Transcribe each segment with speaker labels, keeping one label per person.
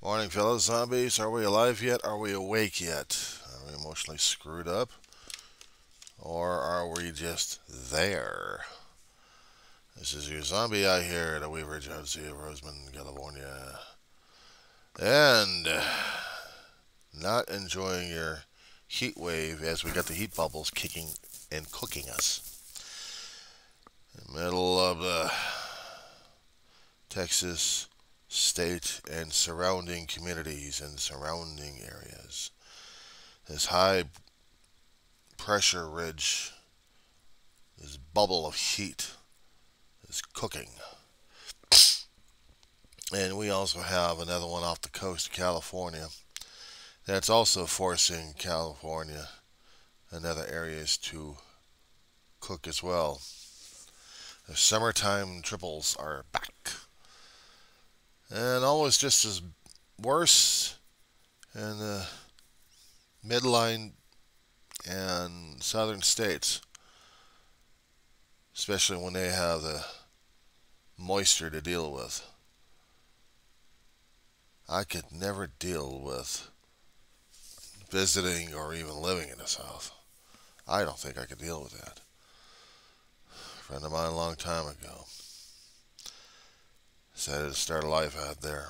Speaker 1: Morning, fellow zombies. Are we alive yet? Are we awake yet? Are we emotionally screwed up? Or are we just there? This is your zombie out here at a Weaver Agency of Roseman, California. And not enjoying your heat wave as we got the heat bubbles kicking and cooking us. In the middle of the Texas state and surrounding communities and surrounding areas. This high pressure ridge, this bubble of heat is cooking. And we also have another one off the coast of California that's also forcing California and other areas to cook as well. The summertime triples are back. And almost just as worse in the midline and southern states, especially when they have the moisture to deal with. I could never deal with visiting or even living in the South. I don't think I could deal with that. A friend of mine a long time ago decided to start a life out there.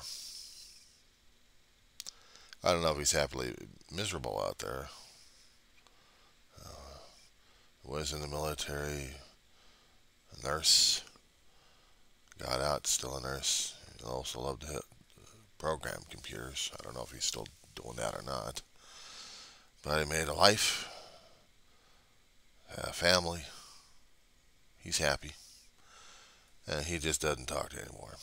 Speaker 1: I don't know if he's happily miserable out there. Was in the military, a nurse, got out, still a nurse. He also loved to program computers. I don't know if he's still doing that or not. But he made a life, had a family. He's happy. And he just doesn't talk to you anymore.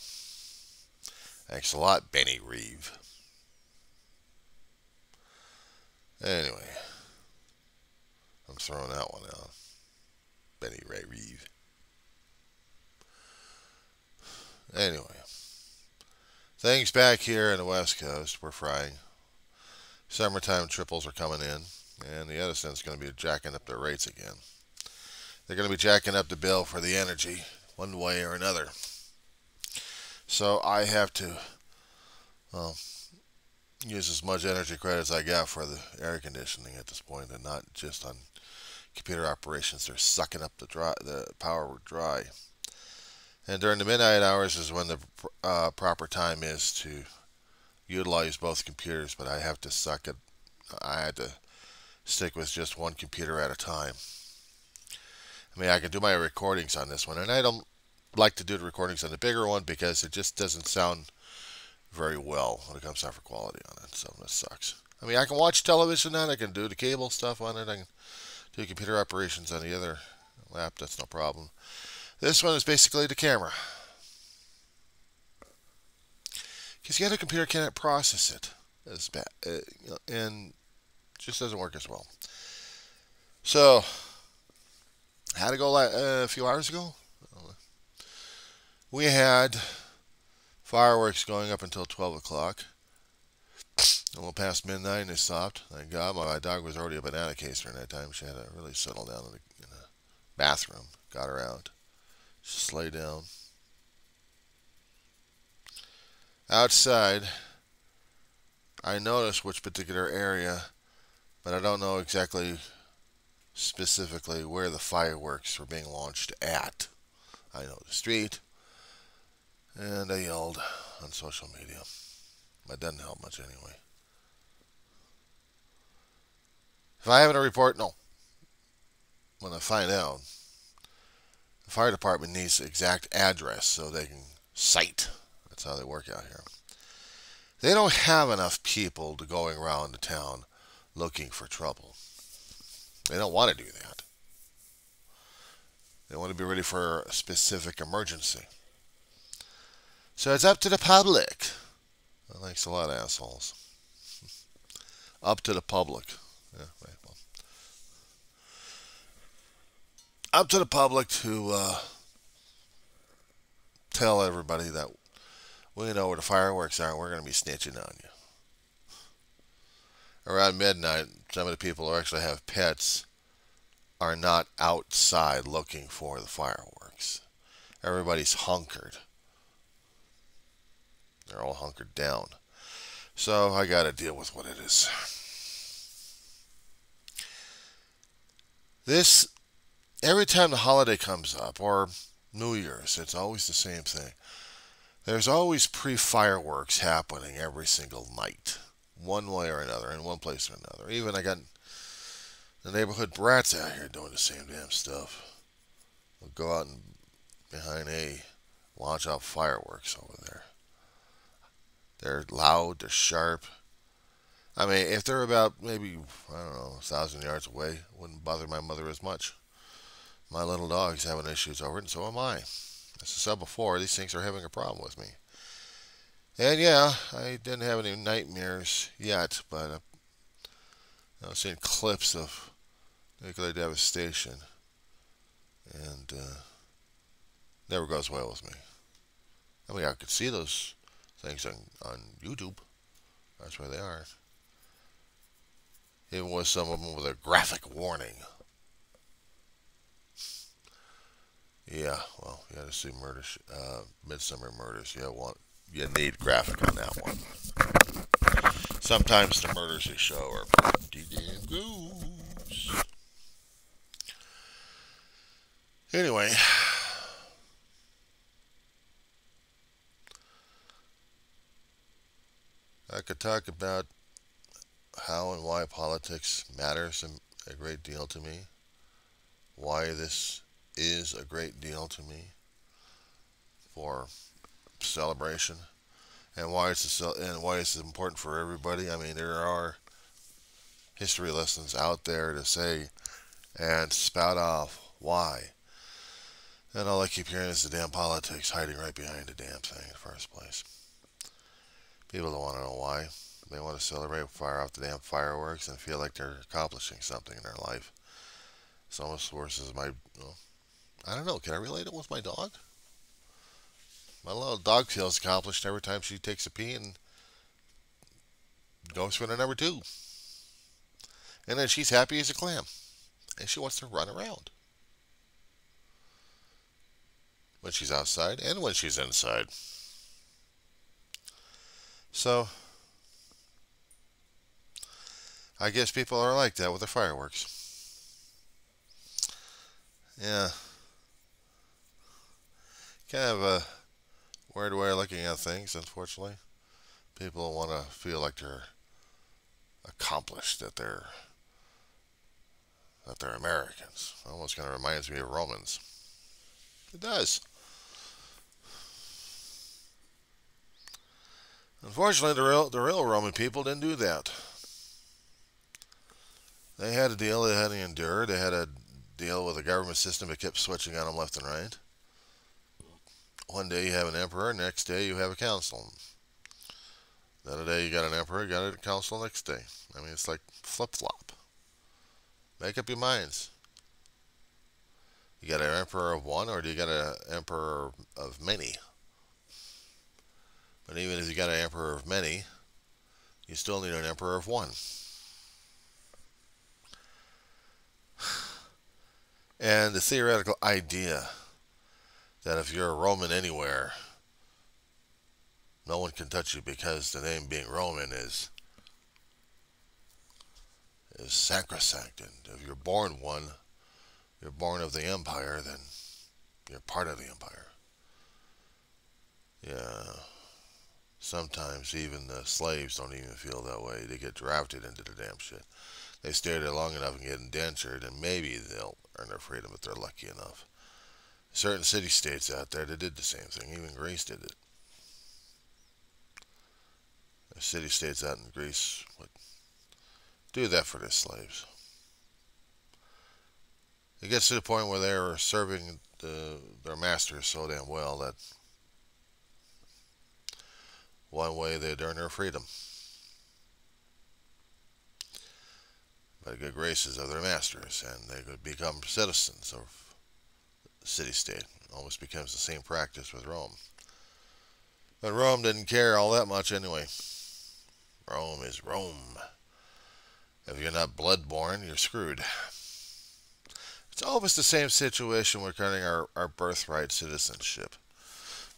Speaker 1: Thanks a lot, Benny Reeve. Anyway, I'm throwing that one out. Benny Ray Reeve. Anyway, things back here in the West Coast, we're frying. Summertime triples are coming in, and the Edison's going to be jacking up their rates again. They're going to be jacking up the bill for the energy one way or another. So I have to use as much energy credit as I got for the air conditioning at this point, and not just on computer operations. They're sucking up the power dry. And during the midnight hours is when the proper time is to utilize both computers, but I have to suck it. I had to stick with just one computer at a time. I mean, I can do my recordings on this one, and I don't like to do the recordings on the bigger one because it just doesn't sound very well when it comes down for quality on it. So that sucks. I mean, I can watch television on it. I can do the cable stuff on it. I can do computer operations on the other lap. That's no problem. This one is basically the camera. Because the other computer cannot process it as bad, and just doesn't work as well. So, had to go a few hours ago. We had fireworks going up until 12 o'clock. A little past midnight, and they stopped. Thank God. My dog was already a banana case during that time. She had to really settle down in the bathroom. Got her out. Just lay down. Outside, I noticed which particular area, but I don't know exactly specifically where the fireworks were being launched at. I know the street, and I yelled on social media. That doesn't help much anyway. If I have a report, no. When I find out, the fire department needs the exact address so they can cite. That's how they work out here. They don't have enough people to going around the town looking for trouble. They don't want to do that. They want to be ready for a specific emergency. So it's up to the public. Well, thanks a lot, assholes. Up to the public. Yeah, right, well. Up to the public to tell everybody that we know where the fireworks are and we're going to be snitching on you. Around midnight, some of the people who actually have pets are not outside looking for the fireworks. Everybody's hunkered. They're all hunkered down. So I got to deal with what it is. This, every time the holiday comes up, or New Year's, it's always the same thing. There's always pre-fireworks happening every single night, one way or another, in one place or another. Even I got the neighborhood brats out here doing the same damn stuff. They'll go out and behind A, launch out fireworks over there. They're loud, they're sharp. I mean, if they're about maybe, I don't know, 1,000 yards away, it wouldn't bother my mother as much. My little dog's having issues over it, and so am I. As I said before, these things are having a problem with me. And yeah, I didn't have any nightmares yet, but I've seen clips of nuclear devastation, and never goes well with me. I mean, I could see those things on YouTube. That's where they are. Even with some of them with a graphic warning. Yeah, well, you got to see Midsummer Murders. You need graphic on that one. Sometimes the murders they show are pretty damn gross. Anyway, I could talk about how and why politics matters a great deal to me. Why this is a great deal to me for celebration, and why it's important for everybody. I mean, there are history lessons out there to say and spout off why. And all I keep hearing is the damn politics hiding right behind the damn thing in the first place. People don't want to know why. They want to celebrate, fire off the damn fireworks, and feel like they're accomplishing something in their life. It's almost worse as I don't know, can I relate it with my dog? My little dog feels accomplished every time she takes a pee and goes for the number two. And then she's happy as a clam. And she wants to run around. When she's outside and when she's inside. So, I guess people are like that with the fireworks. Yeah. Kind of a weird way of looking at things, unfortunately. People want to feel like they're accomplished, that they're Americans. Almost kind of reminds me of Romans. It does. Unfortunately, the real Roman people didn't do that. They had a deal they had to endure. They had a deal with a government system that kept switching on them left and right. One day you have an emperor, next day you have a council. The other day you got an emperor, you got a council next day. I mean, it's like flip-flop. Make up your minds. You got an emperor of one, or do you got an emperor of many? But even if you got an emperor of many, you still need an emperor of one. And the theoretical idea that if you're a Roman anywhere, no one can touch you because the name being Roman is sacrosanct. And if you're born one, you're born of the empire, then you're part of the empire. Yeah. Sometimes even the slaves don't even feel that way. They get drafted into the damn shit. They stay there long enough and get indentured, and maybe they'll earn their freedom if they're lucky enough. Certain city-states out there, they did the same thing. Even Greece did it. The city-states out in Greece would do that for their slaves. It gets to the point where they're serving their masters so damn well that one way they'd earn their freedom by the good graces of their masters, and they could become citizens of the city-state. It almost becomes the same practice with Rome. But Rome didn't care all that much anyway. Rome is Rome. If you're not blood-born, you're screwed. It's almost the same situation regarding our birthright citizenship.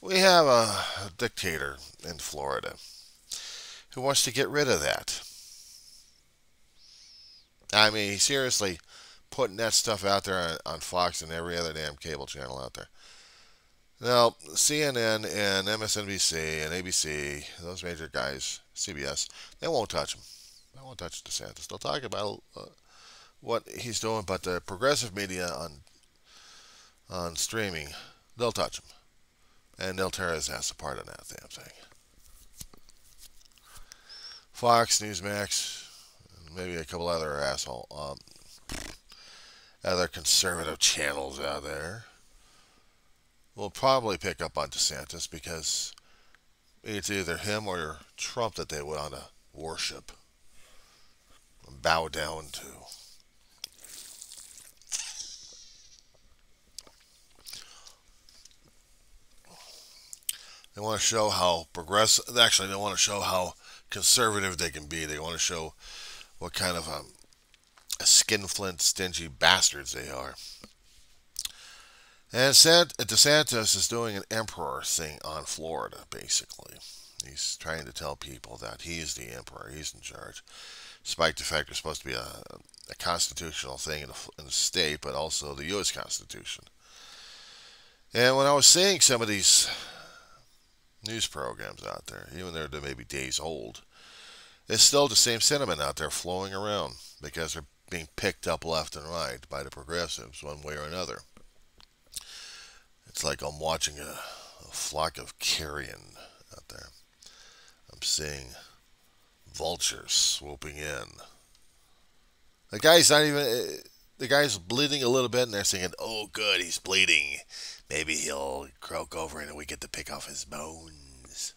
Speaker 1: We have a dictator in Florida. who wants to get rid of that. I mean, seriously, putting that stuff out there on Fox and every other damn cable channel out there. Now, CNN and MSNBC and ABC, those major guys, CBS, they won't touch him. They won't touch DeSantis. They'll talk about what he's doing, but the progressive media on streaming, they'll touch him. And they'll tear his ass apart on that damn thing. Fox, Newsmax, maybe a couple other other conservative channels out there will probably pick up on DeSantis because it's either him or Trump that they want to worship and bow down to. They want to show how progressive, actually, they want to show how conservative they can be. They want to show what kind of skinflint, stingy bastards they are. And DeSantis is doing an emperor thing on Florida, basically. He's trying to tell people that he's the emperor, he's in charge, despite the fact there's supposed to be a constitutional thing in the state, but also the U.S. Constitution. And when I was seeing some of these news programs out there, even though they're maybe days old, it's still the same sentiment out there flowing around because they're being picked up left and right by the progressives one way or another. It's like I'm watching a flock of carrion out there. I'm seeing vultures swooping in. The guy's bleeding a little bit, and they're saying, "Oh, good, he's bleeding. Maybe he'll croak over and we get to pick off his bones."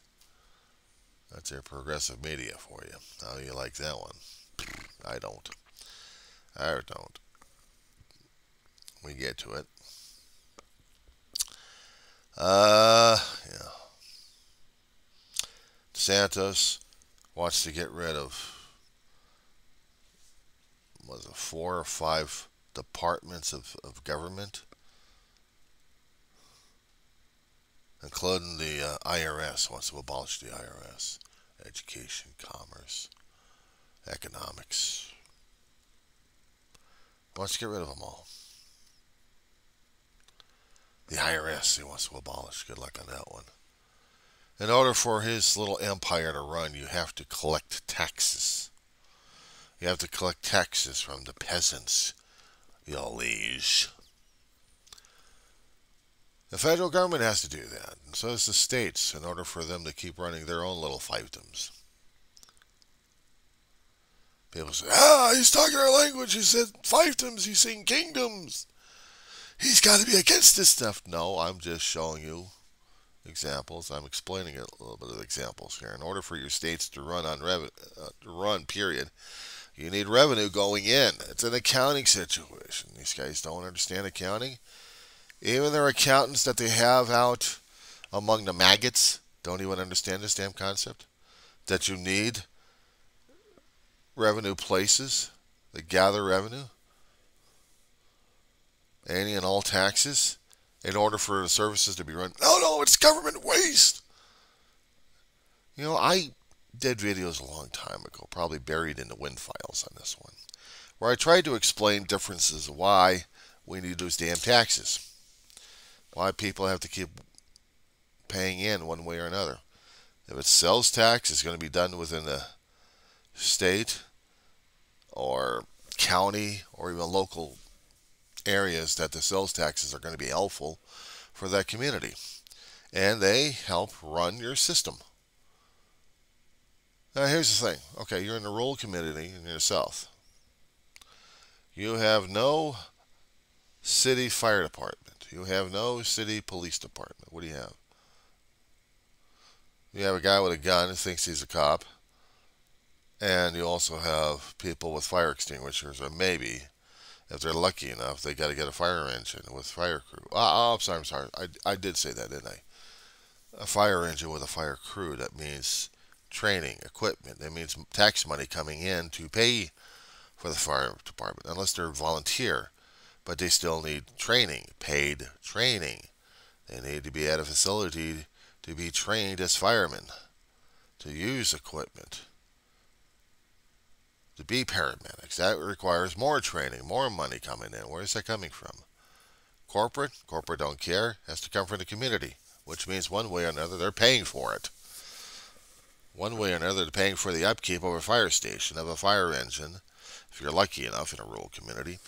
Speaker 1: That's your progressive media for you. How do you like that one? I don't. We get to it. Yeah. DeSantis wants to get rid of, was it 4 or 5 departments of government, including the IRS. Wants to abolish the IRS. Education, commerce, economics. Wants to get rid of them all. The IRS he wants to abolish. Good luck on that one. In order for his little empire to run, you have to collect taxes. You have to collect taxes from the peasants, your liege. The federal government has to do that, and so does the states, in order for them to keep running their own little fiefdoms. People say, he's talking our language. He said fiefdoms. He's saying kingdoms. He's got to be against this stuff. No, I'm just showing you examples. I'm explaining a little bit of examples here. In order for your states to run, period, you need revenue going in. It's an accounting situation. These guys don't understand accounting. Even their accountants that they have out among the maggots don't even understand this damn concept. That you need revenue places that gather revenue, any and all taxes, in order for the services to be run. No, it's government waste. You know, I did videos a long time ago, probably buried in the wind files on this one, where I tried to explain differences of why we need those damn taxes. Why people have to keep paying in one way or another. If it's sales tax, it's going to be done within the state or county or even local areas that the sales taxes are going to be helpful for that community. And they help run your system. Now here's the thing. Okay, you're in a rural community in the south. You have no city fire department. You have no city police department. What do you have? You have a guy with a gun who thinks he's a cop. And you also have people with fire extinguishers, or maybe, if they're lucky enough, they got to get a fire engine with fire crew. I'm sorry. I did say that, didn't I? A fire engine with a fire crew. That means training, equipment. That means tax money coming in to pay for the fire department, unless they're volunteer. But they still need training, paid training. They need to be at a facility to be trained as firemen, to use equipment, to be paramedics. That requires more training, more money coming in. Where is that coming from? Corporate don't care. It has to come from the community, which means one way or another they're paying for it. One way or another they're paying for the upkeep of a fire station, of a fire engine, if you're lucky enough in a rural community.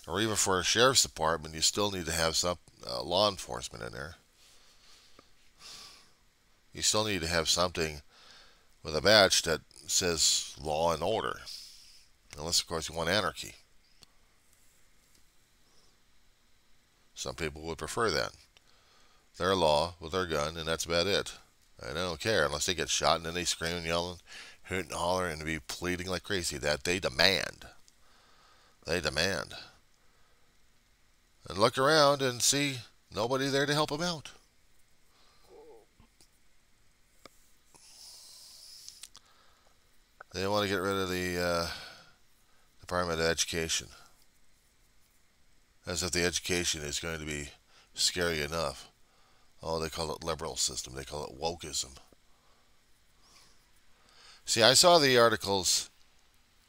Speaker 1: Or even for a sheriff's department, you still need to have some law enforcement in there. You still need to have something with a badge that says law and order. Unless, of course, you want anarchy. Some people would prefer that. Their law with their gun, and that's about it. And they don't care unless they get shot, and then they scream and yell, hoot and holler, and be pleading like crazy. That they demand. They demand. And look around and see nobody there to help them out. They want to get rid of the Department of Education. As if the education is going to be scary enough. Oh, they call it liberal system. They call it wokeism. See, I saw the articles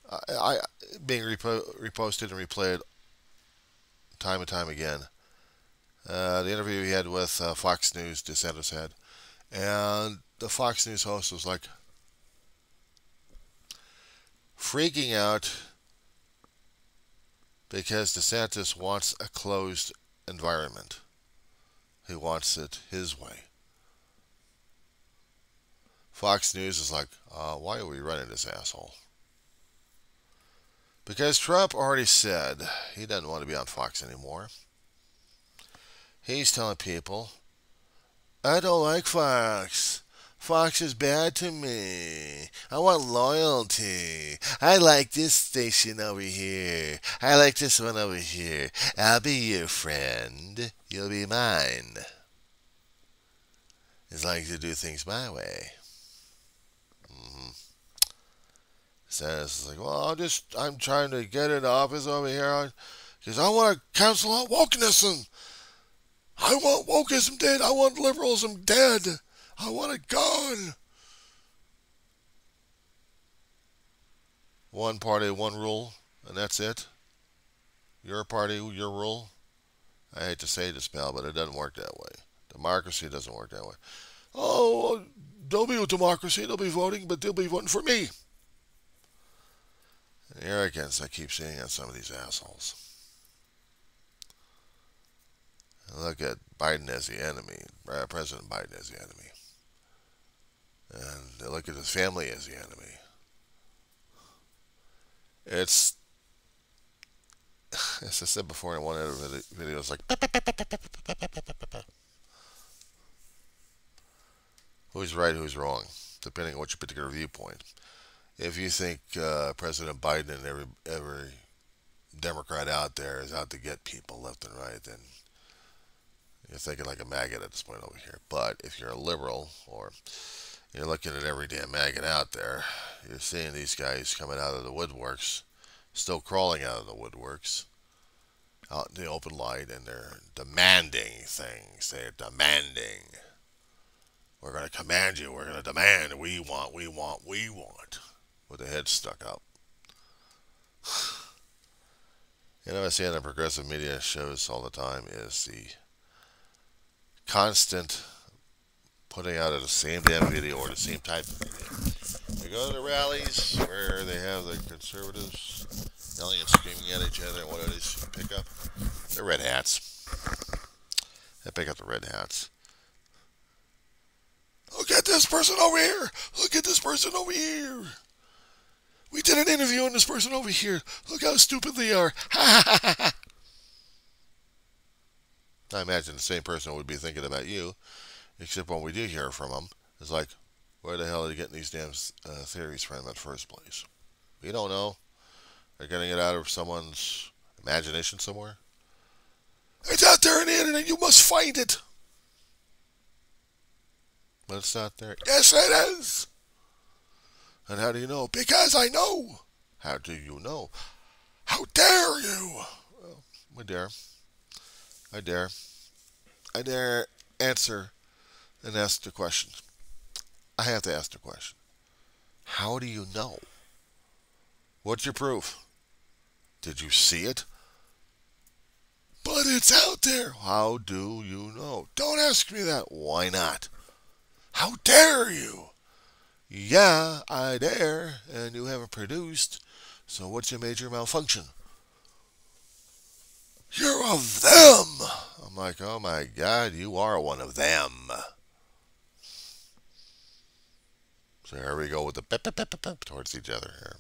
Speaker 1: I being reposted and replayed time and time again. The interview he had with Fox News, DeSantis had. And the Fox News host was like freaking out because DeSantis wants a closed environment. He wants it his way. Fox News is like, why are we running this asshole? Because Trump already said he doesn't want to be on Fox anymore. He's telling people, I don't like Fox. Fox is bad to me. I want loyalty. I like this station over here. I like this one over here. I'll be your friend. You'll be mine. It's like to do things my way. Says like, well, I'm trying to get in the office over here because I want to cancel out wokeism. I want wokeism dead. I want liberalism dead. I want it gone. One party, one rule, and that's it. Your party, your rule. I hate to say this, pal, but it doesn't work that way. Democracy doesn't work that way. Oh, they'll be with democracy. They'll be voting, but they'll be voting for me. The arrogance I keep seeing on some of these assholes. Look at Biden as the enemy, President Biden as the enemy. And they look at his family as the enemy. It's, as I said before in one of the videos, like, who's right, who's wrong, depending on what your particular viewpoint. If you think President Biden and every Democrat out there is out to get people left and right, then you're thinking like a maggot at this point over here. But if you're a liberal, or you're looking at every damn maggot out there, you're seeing these guys coming out of the woodworks, still crawling out of the woodworks, out in the open light, and they're demanding things. They're demanding. We're going to command you. We're going to demand. We want. With their head stuck up. You know, I see on the progressive media shows all the time is the constant putting out of the same damn video or the same type of video. They go to the rallies where they have the conservatives yelling and screaming at each other, and what do they pick up? The red hats. They pick up the red hats. Look at this person over here. Look at this person over here. We did an interview on this person over here. Look how stupid they are. I imagine the same person would be thinking about you, except when we do hear from them, it's like, where the hell are they getting these damn theories from in the first place? We don't know. They're getting it out of someone's imagination somewhere. It's out there on the internet. You must find it. But it's not there. Yes, it is. And how do you know? Because I know. How do you know? How dare you? Well, I dare. I dare. I dare answer and ask the question. I have to ask the question. How do you know? What's your proof? Did you see it? But it's out there. How do you know? Don't ask me that. Why not? How dare you? Yeah, I dare, and you haven't produced. So what's your major malfunction? You're of them. I'm like, oh my God, you are one of them. So here we go with the pep, pep, pep, pep, pep towards each other here.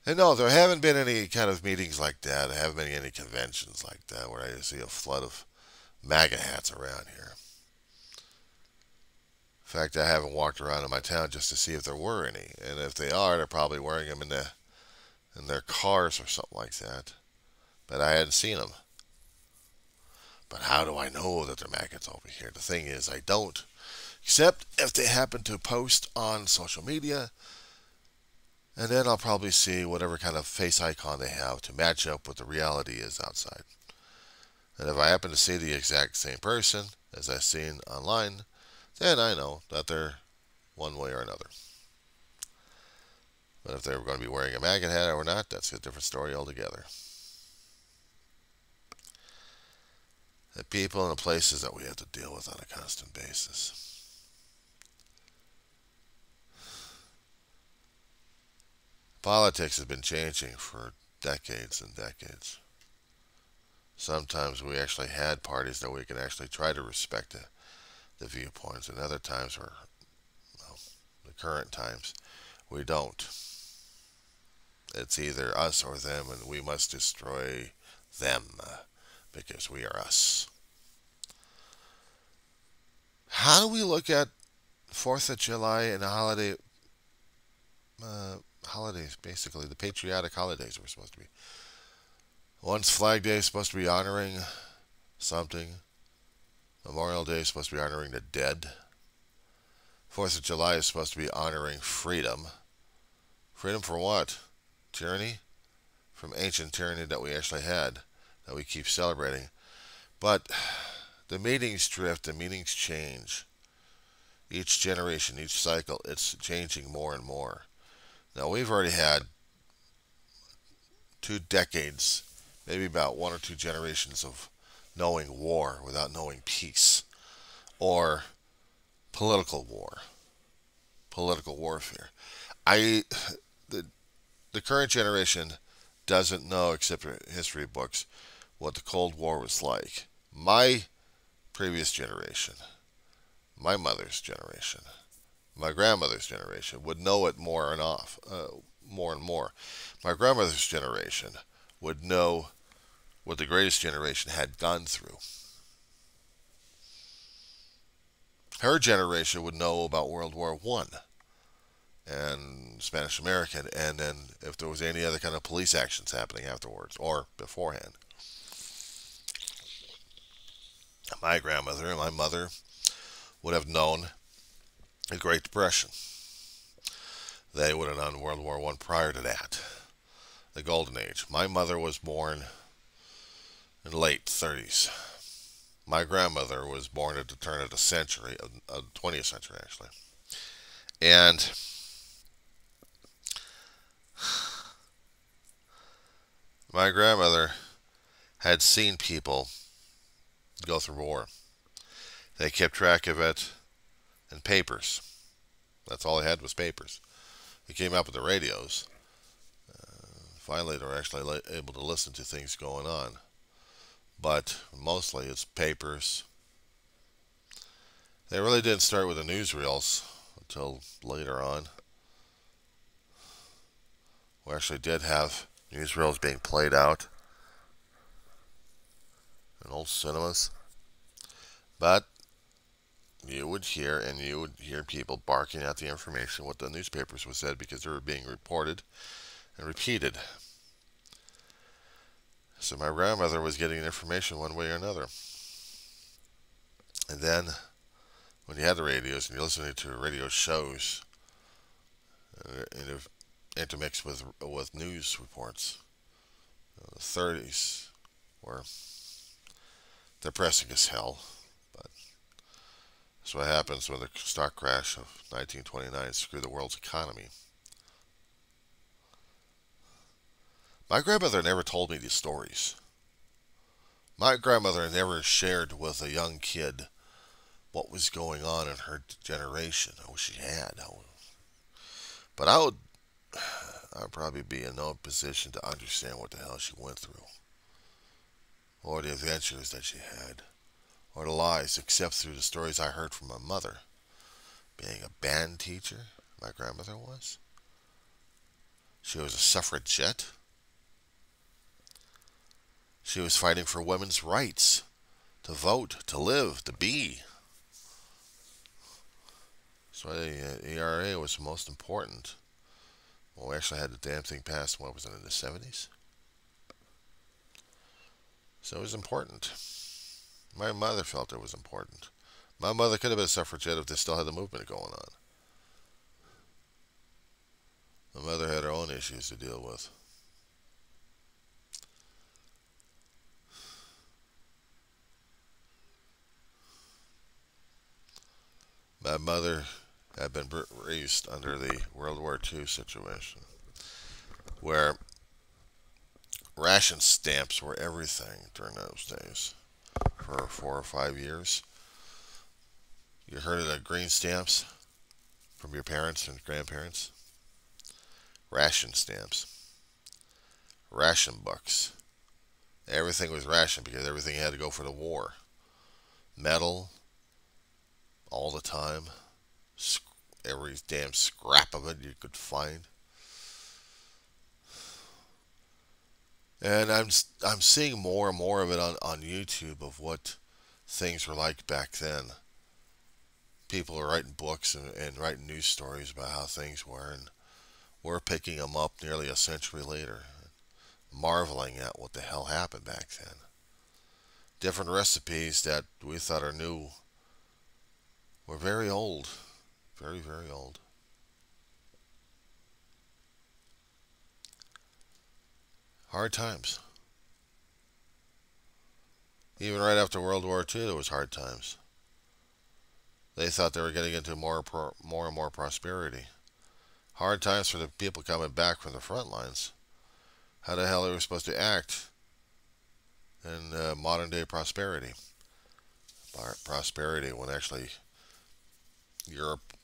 Speaker 1: And no, there haven't been any kind of meetings like that. There haven't been any conventions like that where I see a flood of MAGA hats around here. In fact, I haven't walked around in my town just to see if there were any. And if they are, they're probably wearing them in their cars or something like that. But I hadn't seen them. But how do I know that they're maggots over here? The thing is, I don't. Except if they happen to post on social media. And then I'll probably see whatever kind of face icon they have to match up what the reality is outside. And if I happen to see the exact same person as I've seen online, then I know that they're one way or another. But if they were going to be wearing a maggot hat or not, that's a different story altogether. The people and the places that we have to deal with on a constant basis. Politics has been changing for decades and decades. Sometimes we actually had parties that we can actually try to respect the viewpoints, and other times, or well, the current times, we don't. It's either us or them, and we must destroy them because we are us. How do we look at 4th of July and the holidays, basically, the patriotic holidays we're supposed to be? One's Flag Day is supposed to be honoring something. Memorial Day is supposed to be honoring the dead. 4th of July is supposed to be honoring freedom. Freedom from what? Tyranny? From ancient tyranny that we actually had, that we keep celebrating. But the meanings drift, the meanings change. Each generation, each cycle, it's changing more and more. Now, we've already had 2 decades, maybe about 1 or 2 generations of knowing war without knowing peace, or political war, political warfare. The current generation doesn't know, except for history books, what the Cold War was like. My previous generation, my mother's generation, my grandmother's generation would know it more and more. My grandmother's generation would know what the greatest generation had gone through. Her generation would know about World War I and Spanish American, and then if there was any other kind of police actions happening afterwards or beforehand. My grandmother and my mother would have known the Great Depression. They would have known World War I prior to that, the Golden Age. My mother was born in the late 30s. My grandmother was born at the turn of the century, of the 20th century actually. And my grandmother had seen people go through war. They kept track of it in papers. That's all they had was papers. They came up with the radios. Finally, they were actually able to listen to things going on. But mostly it's papers. They really didn't start with the newsreels until later on. We actually did have newsreels being played out in old cinemas. But you would hear people barking at the information what the newspapers was said because they were being reported and repeated. So my grandmother was getting information one way or another. And then when you had the radios and you're listening to radio shows intermixed with news reports, the 30s were depressing as hell. But That's what happens when the stock crash of 1929 screwed the world's economy. My grandmother never told me these stories. My grandmother never shared with a young kid what was going on in her generation. I wish she had. But I'd probably be in no position to understand what the hell she went through, or the adventures that she had, or the lies, except through the stories I heard from my mother. Being a band teacher, my grandmother was. She was a suffragette. She was fighting for women's rights to vote, to live, to be. So the ERA was most important. Well, we actually had the damn thing passed, what was it, in the 70s? So it was important. My mother felt it was important. My mother could have been a suffragette if they still had the movement going on. My mother had her own issues to deal with. My mother had been raised under the World War II situation, where ration stamps were everything during those days. For 4 or 5 years, you heard of the green stamps from your parents and grandparents? Ration stamps, ration books. Everything was rationed because everything had to go for the war. Metal, all the time. Every damn scrap of it you could find. And I'm seeing more and more of it on YouTube of what things were like back then. People are writing books and writing news stories about how things were, and we're picking them up nearly a century later, marveling at what the hell happened back then. Different recipes that we thought are new were very old. Very, very old. Hard times. Even right after World War II, there was hard times. They thought they were getting into more and more prosperity. Hard times for the people coming back from the front lines. How the hell are we supposed to act in modern day prosperity? Prosperity when actually Europe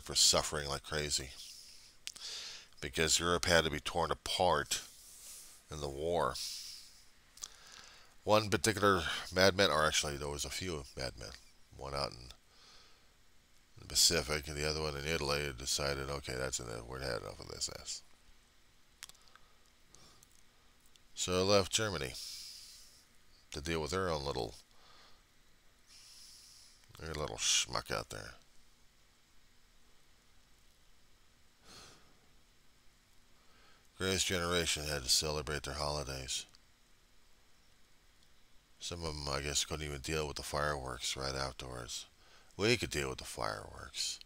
Speaker 1: was suffering like crazy because Europe had to be torn apart in the war. One particular madman, or actually there was a few madmen, one out in the Pacific and the other one in Italy, decided, okay, that's enough. We're had enough of this ass. So they left Germany to deal with their own little schmuck out there. Greatest generation had to celebrate their holidays. Some of them, I guess, couldn't even deal with the fireworks right afterwards. We could deal with the fireworks.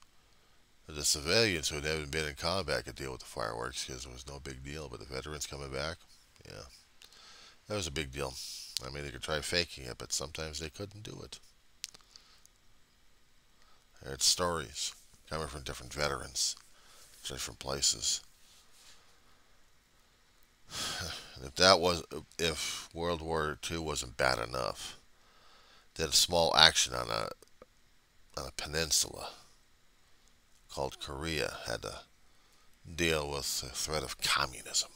Speaker 1: The civilians who had never been in combat could deal with the fireworks because it was no big deal. But the veterans coming back, yeah, that was a big deal. I mean, they could try faking it, but sometimes they couldn't do it. I heard stories coming from different veterans, different places. If World War II wasn't bad enough, they had a small action on a peninsula called Korea had to deal with the threat of communism.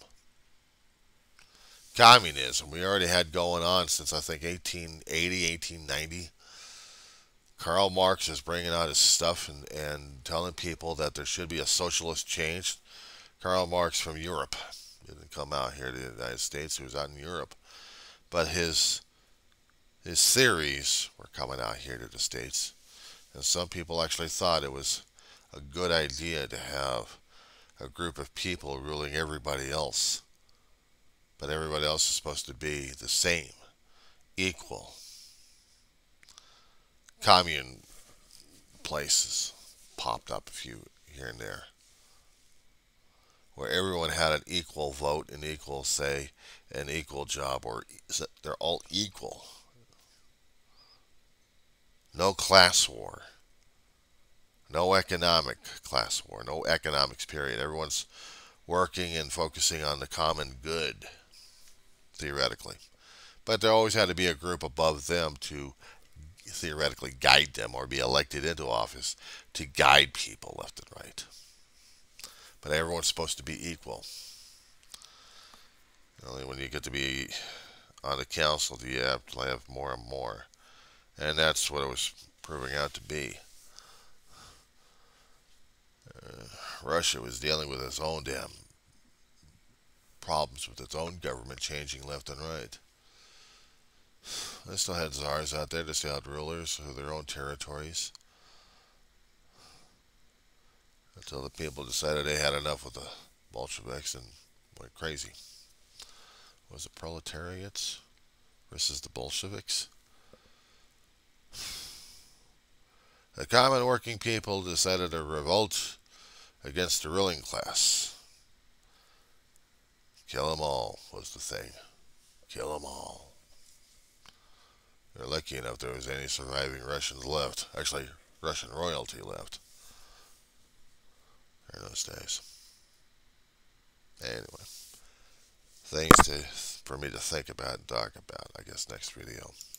Speaker 1: Communism we already had going on since I think 1880, 1890. Karl Marx is bringing out his stuff and telling people that there should be a socialist change. Karl Marx from Europe. He didn't come out here to the United States. He was out in Europe. But his theories were coming out here to the States. And some people actually thought it was a good idea to have a group of people ruling everybody else. But everybody else is supposed to be the same, equal. Commune places popped up a few here and there, where everyone had an equal vote, an equal say, an equal job, or they're all equal. No class war. No economic class war. No economics, period. Everyone's working and focusing on the common good, theoretically. But there always had to be a group above them to theoretically guide them or be elected into office to guide people left and right. But everyone's supposed to be equal. Only when you get to be on the council do you have to have more and more. And that's what it was proving out to be. Russia was dealing with its own damn problems with its own government changing left and right. They still had czars out there. They still had rulers of their own territories. Until the people decided they had enough with the Bolsheviks and went crazy. Was it proletariats versus the Bolsheviks? The common working people decided to revolt against the ruling class. Kill them all was the thing. Kill them all. They're lucky enough there was any surviving Russians left. Actually, Russian royalty left in those days. Anyway, things for me to think about and talk about, I guess, next video.